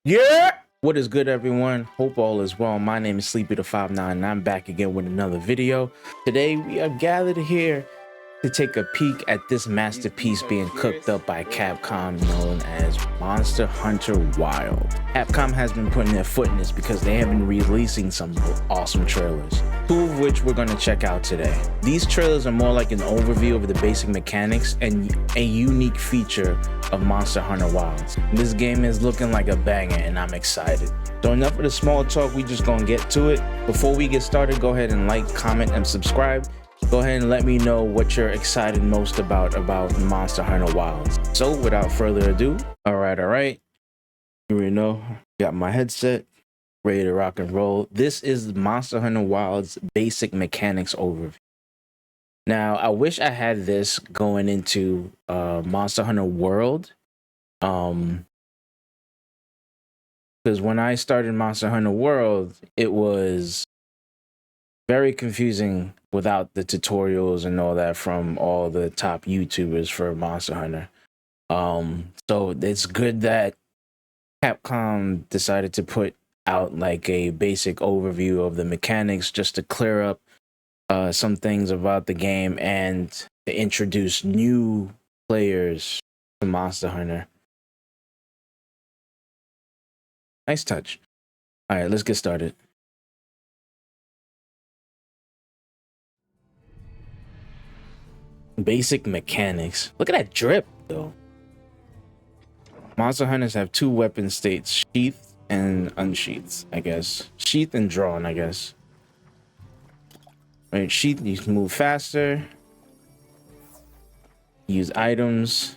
Yeah. What is good, everyone? Hope all is well. My name is Sleepy the 59 and I'm back again with another video. Today we are gathered here to take a peek at this masterpiece being cooked up by Capcom known as Monster Hunter Wild. Capcom has been putting their foot in this because they have been releasing some awesome trailers, two of which we're going to check out today. These trailers are more like an overview of the basic mechanics and a unique feature of Monster Hunter Wilds. This game is looking like a banger and I'm excited. So enough of the small talk, we just gonna get to it. Before we get started, go ahead and like, comment, and subscribe. Go ahead and let me know what you're excited most about Monster Hunter Wilds. So without further ado, all right. Here we know, got my headset, ready to rock and roll. This is Monster Hunter Wilds basic mechanics overview. Now, I wish I had this going into Monster Hunter World. Because when I started Monster Hunter World, it was very confusing without the tutorials and all that from all the top YouTubers for Monster Hunter. So it's good that Capcom decided to put out like a basic overview of the mechanics just to clear up some things about the game and to introduce new players to Monster Hunter. Nice touch. All right, let's get started. Basic mechanics. Look at that drip, though. Monster Hunters have two weapon states, sheath and unsheathed, I guess. Sheath and drawn, I guess. Right, sheath, you can move faster. Use items.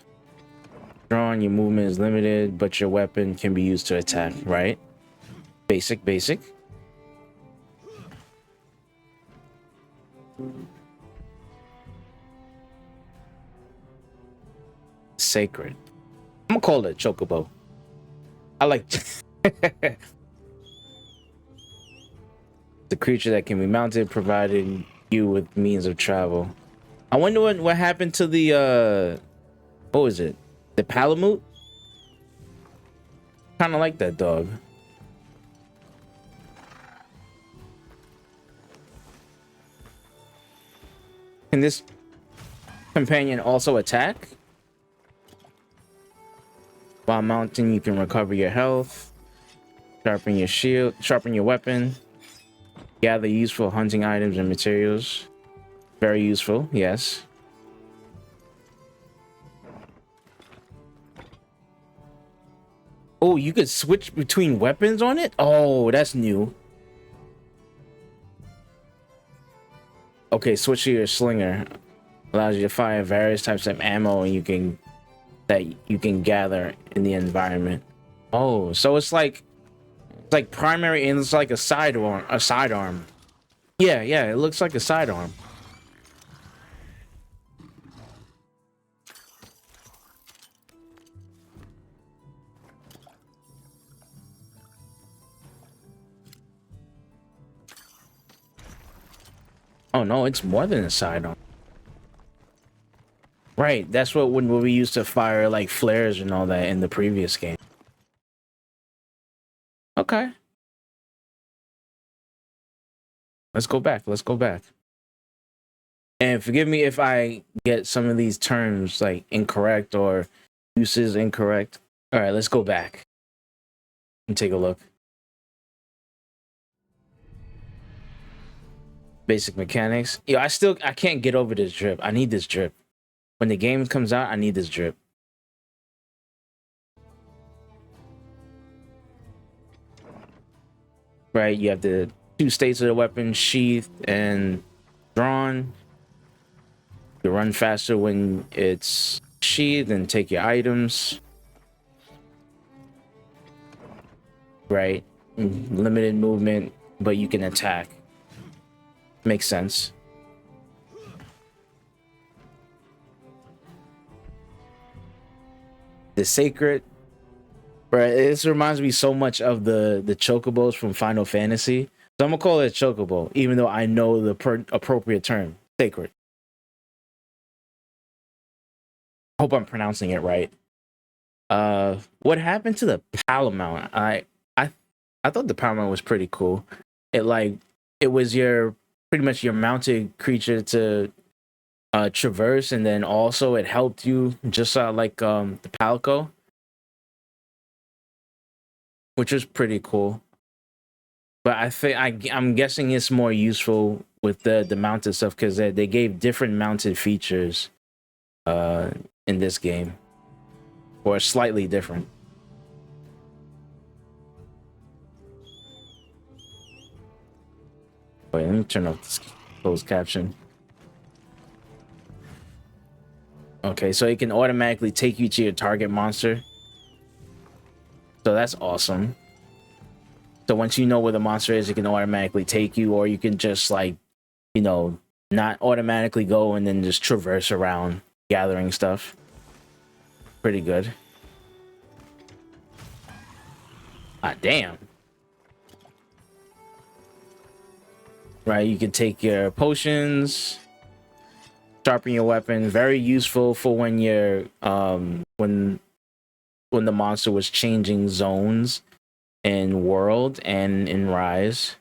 Drawn, your movement is limited, but your weapon can be used to attack, right? Basic. Sacred. I'm gonna call it a chocobo. I like the creature that can be mounted, providing you with means of travel. I wonder what happened to the what was it? The Palamute? Kind of like that dog. Can this companion also attack? While mounting, you can recover your health, sharpen your shield, sharpen your weapon, gather useful hunting items and materials. Very useful, yes. Oh, you could switch between weapons on it? Oh, that's new. Okay, switch to your slinger. Allows you to fire various types of ammo and you can gather in the environment. Oh, so it's like primary and it's like a sidearm. Yeah, it looks like a sidearm. Oh no, it's more than a sidearm. Right, that's what when we used to fire like flares and all that in the previous game. Okay. Let's go back. And forgive me if I get some of these terms like incorrect or uses incorrect. All right, let's go back and take a look. Basic mechanics. Yo, I can't get over this drip. I need this drip. When the game comes out, I need this drip. Right, you have the two states of the weapon, sheathed and drawn. You run faster when it's sheathed and take your items. Right, limited movement, but you can attack. Makes sense. The sacred, right? This reminds me so much of the chocobos from Final Fantasy. So I'm gonna call it a chocobo, even though I know the appropriate term, sacred. Hope I'm pronouncing it right. What happened to the Palamount? I I thought the Paramount was pretty cool. It like it was your pretty much your mounted creature to traverse, and then also it helped you just like the Palico, which was pretty cool. But I think I'm guessing it's more useful with the mounted stuff because they gave different mounted features uh in this game, or slightly different. Wait, let me turn off this closed caption. Okay, so it can automatically take you to your target monster. So that's awesome. So once you know where the monster is, it can automatically take you, or you can just like, you know, not automatically go and then just traverse around gathering stuff. Pretty good. Ah, damn. Right, you can take your potions, sharpen your weapon. Very useful for when you're when the monster was changing zones in World and in Rise.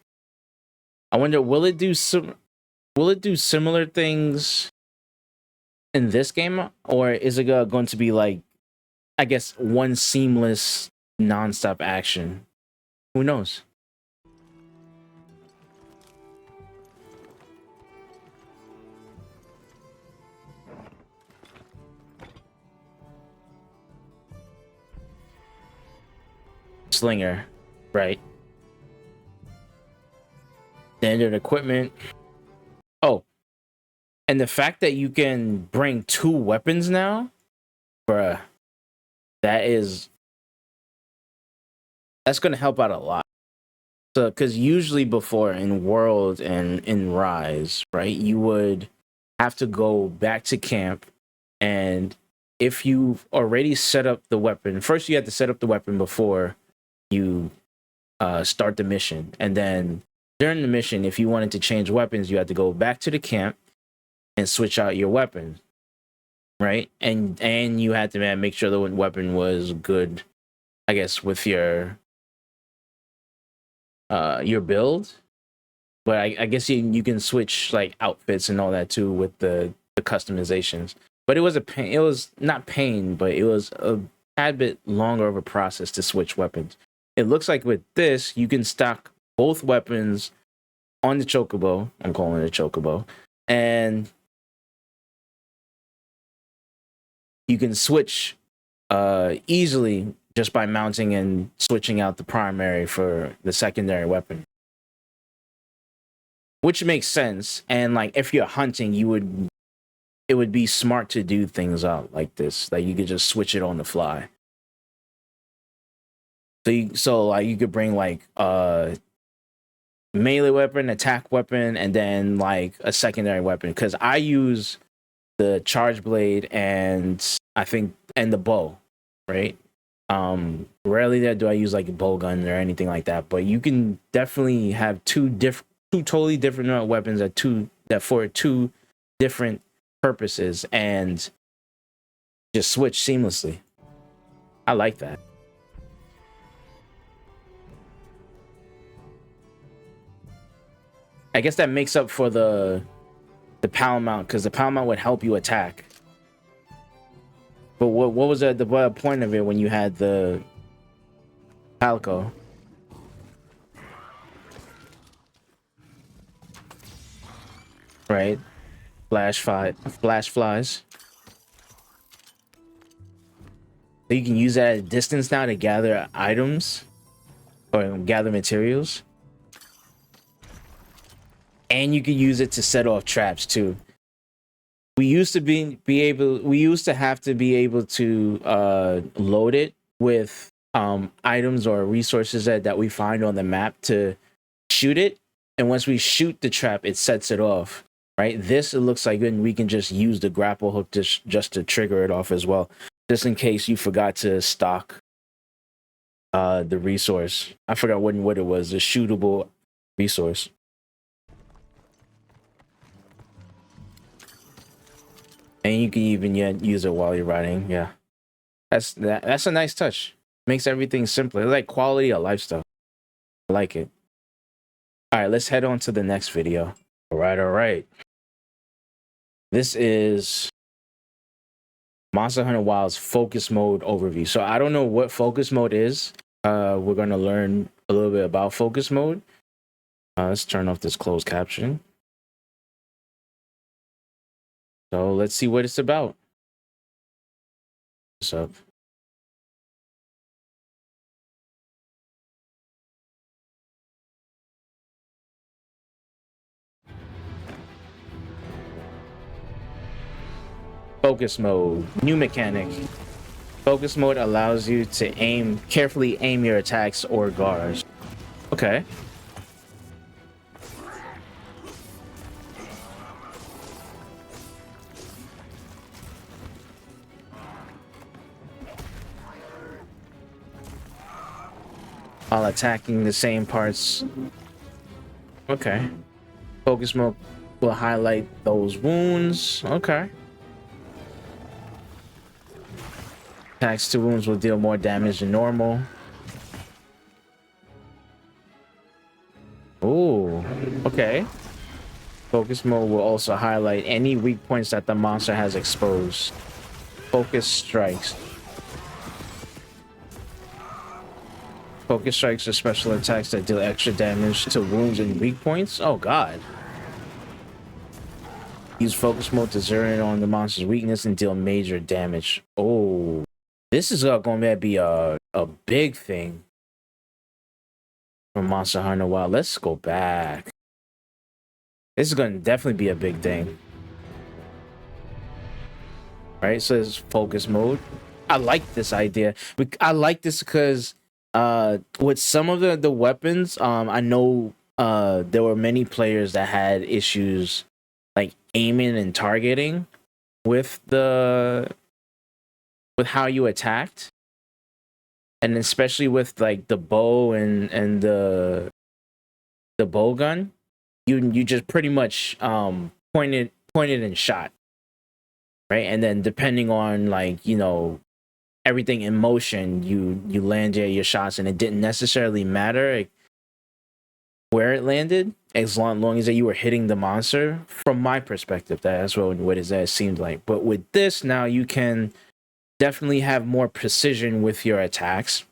I wonder, will it do similar things in this game, or is it going to be like, I guess, one seamless non-stop action? Who knows? Slinger, right? Standard equipment. Oh, and the fact that you can bring 2 weapons now, bruh, that's gonna help out a lot. So, because usually before in World and in Rise, right, you would have to go back to camp, and if you've already set up the weapon, first you have to set up the weapon before you start the mission, and then during the mission, if you wanted to change weapons, you had to go back to the camp and switch out your weapon, right? And you had to make sure the weapon was good, I guess, with your build. But I guess you can switch like outfits and all that too with the customizations. But it was a pain. It was not pain, but it was a tad bit longer of a process to switch weapons. It looks like with this, you can stock both weapons on the chocobo. I'm calling it a chocobo, and you can switch easily just by mounting and switching out the primary for the secondary weapon, which makes sense. And like if you're hunting, it would be smart to do things out like this. Like you could just switch it on the fly. So like you could bring like melee weapon, attack weapon, and then like a secondary weapon. Because I use the charge blade and I think and the bow, right? Rarely that do I use like a bow gun or anything like that. But you can definitely have two totally different weapons that for two different purposes and just switch seamlessly. I like that. I guess that makes up for the pound mount, because the pound mount would help you attack. But what was the point of it when you had the Palico? Right? Flash flies. So you can use that at a distance now to gather items or gather materials. And you can use it to set off traps too. We used to have to be able to load it with items or resources that we find on the map to shoot it, and once we shoot the trap, it sets it off. Right? This, it looks like we can just use the grapple hook just to trigger it off as well, just in case you forgot to stock the resource. I forgot what it was, the shootable resource. And you can even use it while you're riding. Yeah. That's a nice touch. Makes everything simpler. It's like quality of life stuff. I like it. All right, let's head on to the next video. All right. This is Monster Hunter Wild's focus mode overview. So I don't know what focus mode is. We're gonna learn a little bit about focus mode. Let's turn off this closed caption. So let's see what it's about. What's up? Focus mode, new mechanic. Focus mode allows you to carefully aim your attacks or guards. Okay. While attacking the same parts. Okay. Focus mode will highlight those wounds. Okay. Attacks to wounds will deal more damage than normal. Ooh, okay. Focus mode will also highlight any weak points that the monster has exposed. Focus strikes. Focus strikes are special attacks that deal extra damage to wounds and weak points. Oh god. Use focus mode to zero in on the monster's weakness and deal major damage. Oh. This is going to be a big thing for Monster Hunter Wild. Let's go back. This is going to definitely be a big thing. Right, so it's focus mode. I like this idea. I like this because with some of the weapons, I know there were many players that had issues like aiming and targeting with how you attacked, and especially with like the bow and the bow gun, you just pretty much pointed and shot, right? And then depending on like, you know, everything in motion, you landed your shots, and it didn't necessarily matter where it landed as long as you were hitting the monster. From my perspective, that's what it seemed like. But with this now, you can definitely have more precision with your attacks.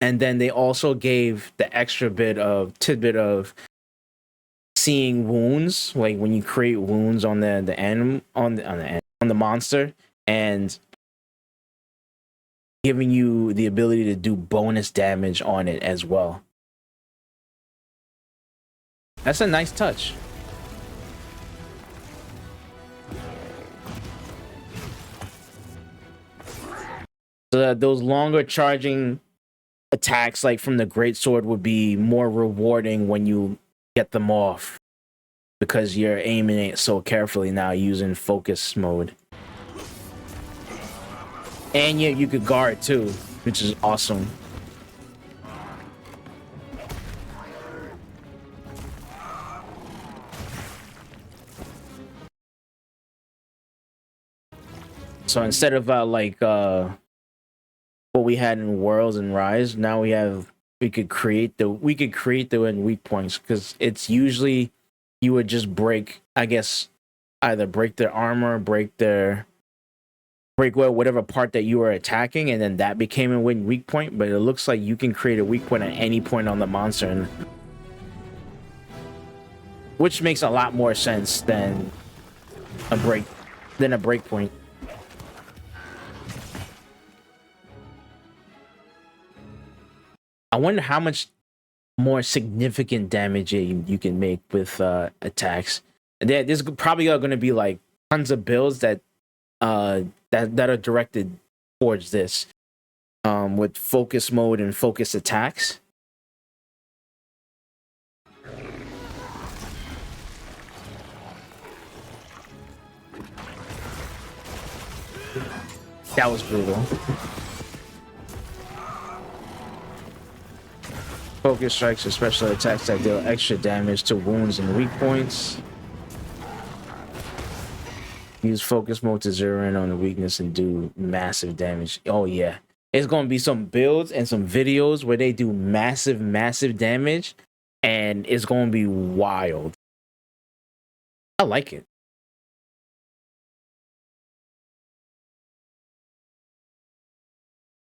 And then they also gave the extra tidbit of seeing wounds, like when you create wounds on the monster, and giving you the ability to do bonus damage on it as well. That's a nice touch. So that those longer charging attacks, like from the greatsword, would be more rewarding when you get them off, because you're aiming it so carefully now using focus mode. And you could guard too, which is awesome. So instead of what we had in Worlds and Rise, now we could create the weak points, because it's usually you would just break, I guess, either break their armor, break whatever part that you were attacking, and then that became a weak point. But it looks like you can create a weak point at any point on the monster, which makes a lot more sense than a break point. I wonder how much more significant damage you can make with attacks. There's probably going to be like tons of builds that are directed towards this, with focus mode and focus attacks. That was brutal. Focus strikes are special attacks that deal extra damage to wounds and weak points. Use focus mode to zero in on the weakness and do massive damage. Oh yeah. It's gonna be some builds and some videos where they do massive damage, and it's gonna be wild. I like it.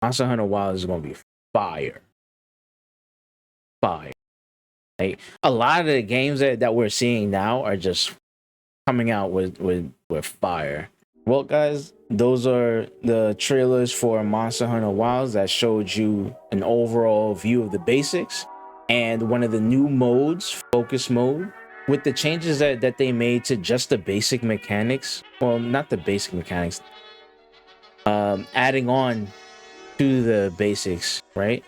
Monster Hunter Wild is gonna be fire. Fire. Like a lot of the games that we're seeing now are just coming out with fire. Well, guys, those are the trailers for Monster Hunter Wilds that showed you an overall view of the basics and one of the new modes, focus mode, with the changes that they made to just the basic mechanics. Well, not the basic mechanics. Adding on to the basics, right?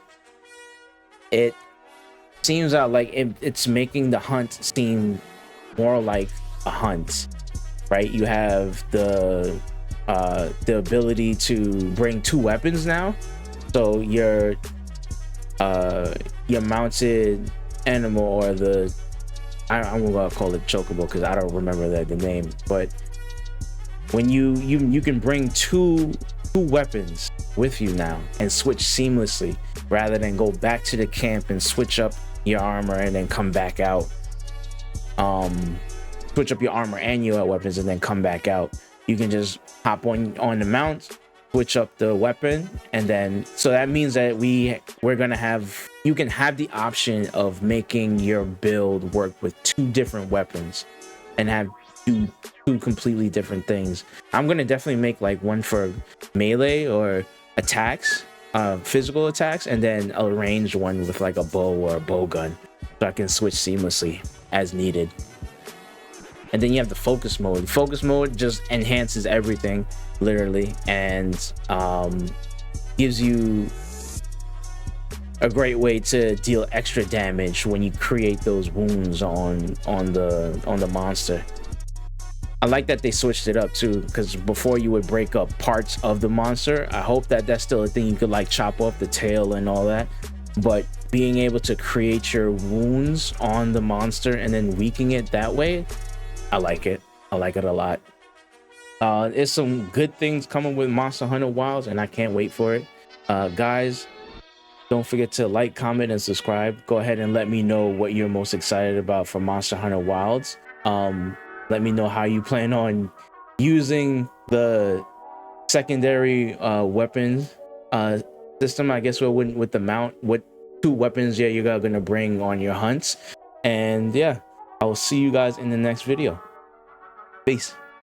It seems out like it's making the hunt seem more like a hunt, right? You have the ability to bring two weapons now, so your mounted animal, or the I'm gonna call it chocobo because I don't remember the name, but when you can bring two weapons with you now and switch seamlessly rather than go back to the camp and switch up your armor and then come back out. Switch up your armor and your weapons and then come back out. You can just hop on the mount, switch up the weapon, and then so that means that we're gonna have, you can have the option of making your build work with two different weapons and have two completely different things. I'm gonna definitely make like one for melee or attacks, physical attacks, and then a ranged one with like a bow or a bow gun, so I can switch seamlessly as needed. And then you have the focus mode. Focus mode just enhances everything, literally, and gives you a great way to deal extra damage when you create those wounds on the monster. I like that they switched it up too, because before you would break up parts of the monster. I hope that that's still a thing. You could like chop off the tail and all that, but being able to create your wounds on the monster and then weaken it that way, I like it. I like it a lot. There's some good things coming with Monster Hunter Wilds, and I can't wait for it. Guys, don't forget to like, comment, and subscribe. Go ahead and let me know what you're most excited about for Monster Hunter Wilds. Let me know how you plan on using the secondary weapons system, I guess, with the mount, what two weapons you're gonna bring on your hunts. And yeah, I will see you guys in the next video. Peace.